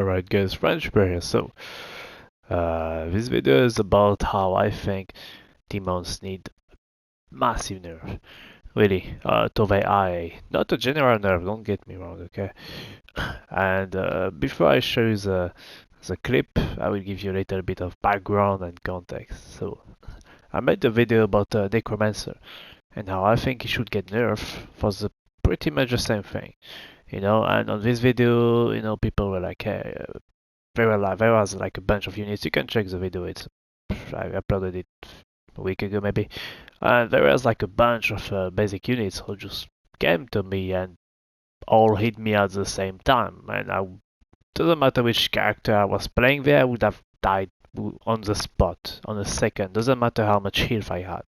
Alright guys, French Bear here. So, this video is about how I think demons need massive nerf. Really, to the eye. Not a general nerf, don't get me wrong, okay? And before I show you the clip, I will give you a little bit of background and context. So, I made a video about Necromancer and how I think he should get nerfed for the pretty much the same thing. And on this video, people were like, hey, there was like a bunch of units. You can check the video. I uploaded it a week ago maybe. And there was like a bunch of basic units who just came to me and all hit me at the same time. And I doesn't matter which character I was playing there, I would have died on the spot, on a second. Doesn't matter how much health I had.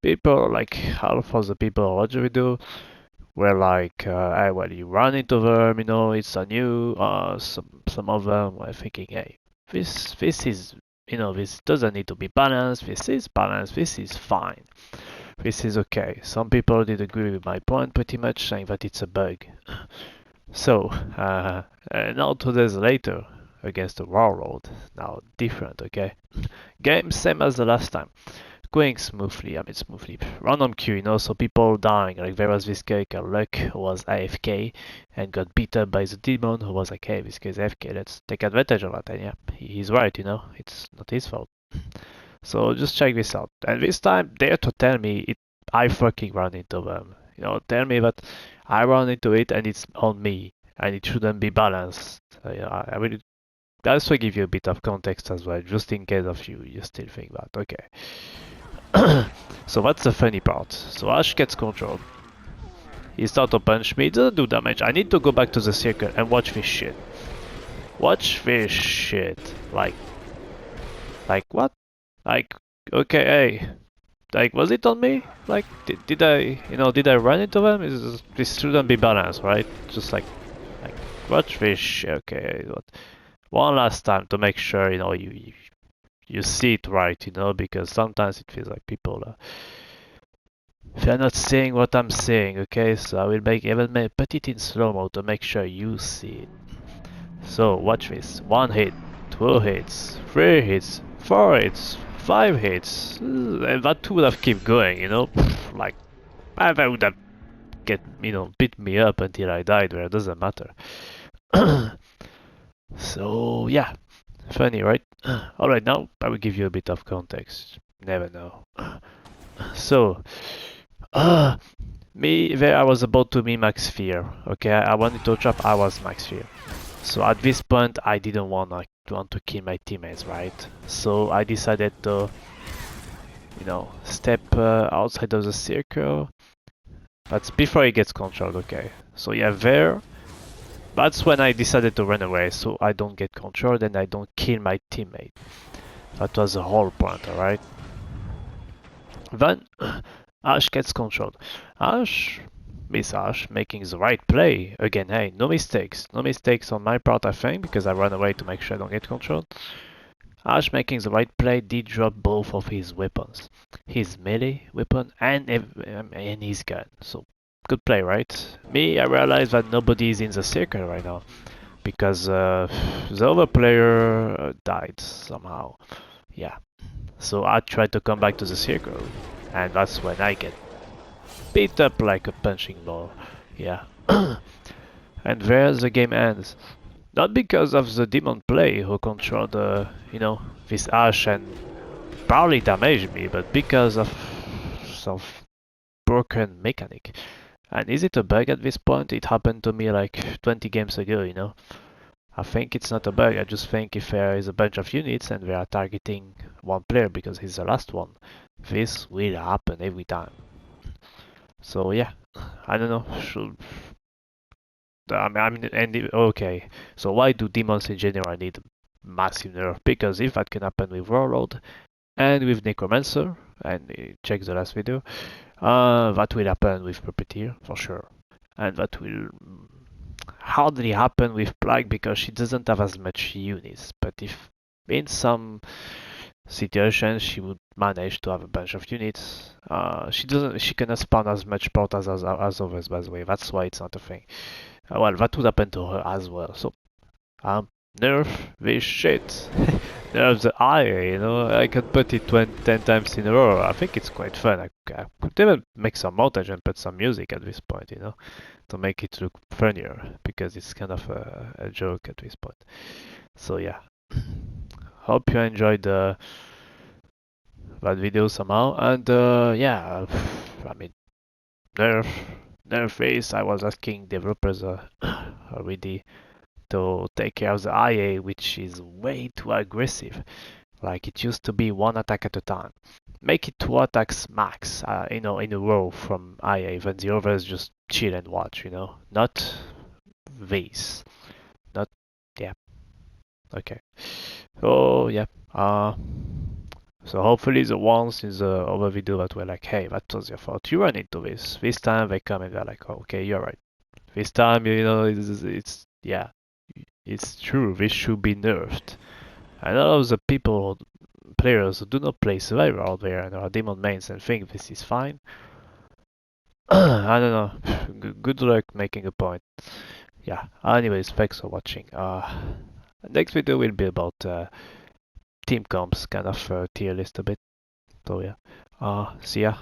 People, like half of the people who watch the video, were like, hey, well, you run into them, it's on you. Some of them were thinking, hey, this is, this doesn't need to be balanced. This is balanced. This is fine. This is okay. Some people did agree with my point pretty much, saying that it's a bug. So, now 2 days later, against the Warlord, now different, okay? Game same as the last time. Going smoothly, smoothly. Random queue, so people dying. Like there was this character, Luck, who was AFK and got beat up by the demon, who was like, hey, this guy's AFK, let's take advantage of that. And yeah, he's right, it's not his fault. So just check this out. And this time, dare to tell me I fucking run into them. Tell me that I run into it and it's on me and it shouldn't be balanced. I will also give you a bit of context as well, just in case of you still think that. Okay. So that's the funny part. So Ash gets controlled. He starts to punch me, it doesn't do damage. I need to go back to the circle and watch this shit. Watch this shit. Like what? Like, okay, hey. Like, was it on me? Like, did I run into them? This shouldn't be balanced, right? Just like, watch this shit. Okay, one last time to make sure, you see it right, because sometimes it feels like people they're not seeing what I'm saying, okay? So I will put it in slow-mo to make sure you see it. So watch this. 1 hit, 2 hits, 3 hits, 4 hits, 5 hits. And that would have kept going, like that would have beat me up until I died where it doesn't matter. So yeah. Funny, right? Alright, now I will give you a bit of context. Never know. So, me there I was about to be max fear. Okay, I wanted to trap, I was max fear. So at this point I didn't want to kill my teammates, right? So I decided to, step outside of the circle. That's before he gets controlled, okay. So yeah, that's when I decided to run away, so I don't get controlled and I don't kill my teammate. That was the whole point, alright? Then, Ash gets controlled. Miss Ash, making the right play. Again, hey, no mistakes. No mistakes on my part, I think, because I run away to make sure I don't get controlled. Ash making the right play did drop both of his weapons. His melee weapon and his gun. So, good play, right? Me, I realized that nobody is in the circle right now. Because the other player died somehow. Yeah. So I tried to come back to the circle. And that's when I get beat up like a punching ball. Yeah. And there the game ends. Not because of the demon play who controlled, this Ash and barely damaged me, but because of some broken mechanic. And is it a bug at this point? It happened to me like 20 games ago, I think it's not a bug, I just think if there is a bunch of units and they are targeting one player because he's the last one, this will happen every time. So yeah, I don't know, okay, so why do demons in general need massive nerf? Because if that can happen with Warlord and with Necromancer, and check the last video, that will happen with Puppeteer for sure, and that will hardly happen with Plague because she doesn't have as much units. But if in some situations she would manage to have a bunch of units, she cannot spawn as much port as others, by the way. That's why it's not a thing. Well, that would happen to her as well. So Nerf this shit. Nerf the IA, you know, I can put it 10 times in a row. I think it's quite fun. I could even make some montage and put some music at this point, you know, to make it look funnier, because it's kind of a joke at this point. So yeah, hope you enjoyed that video somehow, and yeah, I mean, Nerf, Nerf is, I was asking developers already to take care of the IA, which is way too aggressive. Like it used to be one attack at a time. Make it two attacks max, you know, in a row from IA, then the others just chill and watch, you know. Not these. Not, yeah, okay. So, yeah, so hopefully the ones in the other video that were like, hey, that was your fault, you ran into this. This time they come and they're like, oh, okay, you're right. This time, you know, it's yeah, it's true, this should be nerfed. And a lot of the people, players who do not play Survivor out there and are demon mains and think this is fine, I don't know. Good luck making a point. Yeah. Anyways, thanks for watching. Next video will be about team comps, kind of tier list a bit. So yeah. See ya.